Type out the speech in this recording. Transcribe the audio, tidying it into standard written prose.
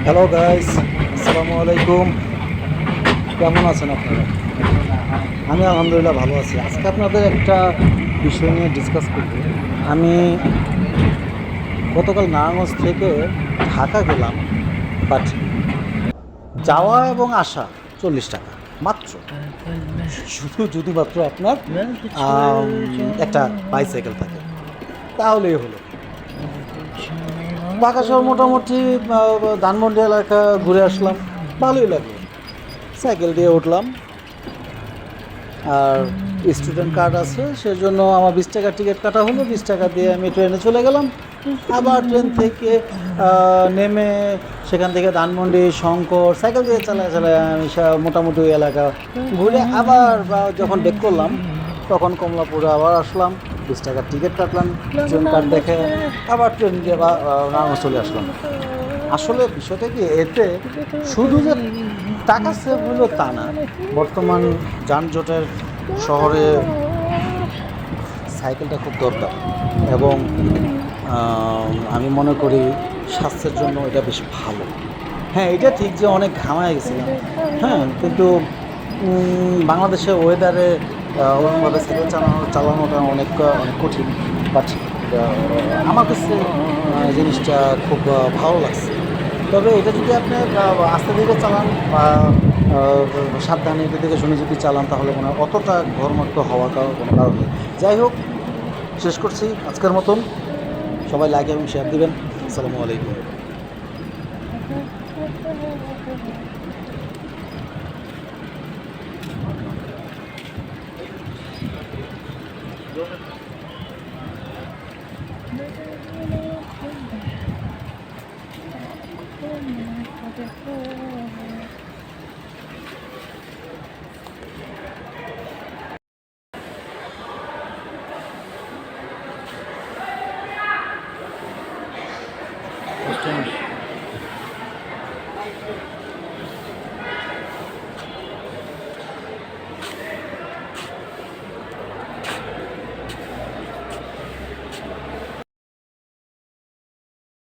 Hello guys, আসসালামু আলাইকুম। কেমন আছেন আপনারা? আমি আলহামদুলিল্লাহ ভালো আছি। আজকে আপনাদের একটা বিষয় নিয়ে ডিসকাস করব। আমি গতকাল নারায়ণগঞ্জ থেকে ঢাকা গেলাম, বাট যাওয়া এবং আসা 40 টাকা মাত্র, শুধুমাত্র আপনার একটা বাইসাইকেল থাকে তাহলেই হলো। ঢাকা শহর মোটামুটি ধানমন্ডি এলাকা ঘুরে আসলাম, ভালোই লাগলো। সাইকেল দিয়ে উঠলাম, আর স্টুডেন্ট কার্ড আছে সেজন্য আমার 20 টাকার টিকিট কাটা হলো। 20 টাকা দিয়ে আমি ট্রেনে চলে গেলাম। আবার ট্রেন থেকে নেমে সেখান থেকে ধানমন্ডি শঙ্কর সাইকেল দিয়ে চালায় চালায় আমি মোটামুটি ওই এলাকা ঘুরে আবার যখন ব্যাক করলাম তখন কমলাপুরে আবার আসলাম। 20 টাকার টিকিট কাটলাম, ট্রেন কার্ড দেখে আবার ট্রেন দিয়ে নারায়ণগঞ্জ চলে আসলাম। আসলে বিষয়টা কি, এতে শুধু যে টাকা সেভ হলো তা না, বর্তমান যানজটের শহরে সাইকেলটা খুব দরকার এবং আমি মনে করি স্বাস্থ্যের জন্য এটা বেশ ভালো। হ্যাঁ, এটা ঠিক যে অনেক ঘামায় গেছিলাম, হ্যাঁ, কিন্তু বাংলাদেশের ওয়েদারে ওরকমভাবে সাইকেল চালানোটা অনেক কঠিন। বাট আমার কাছে জিনিসটা খুব ভালো লাগছে। তবে এটা যদি আপনি আস্তে ধীরে চালান বা সাবধানে এটা থেকে শুনে যদি চালান তাহলে মনে হয় অতটা ঘরমাক্ত হওয়ার কোনো কারণ নেই। যাই হোক, শেষ করছি আজকের মতন। সবাই লাইক এবং শেয়ার দিবেন। আসসালামু আলাইকুম। Estamos.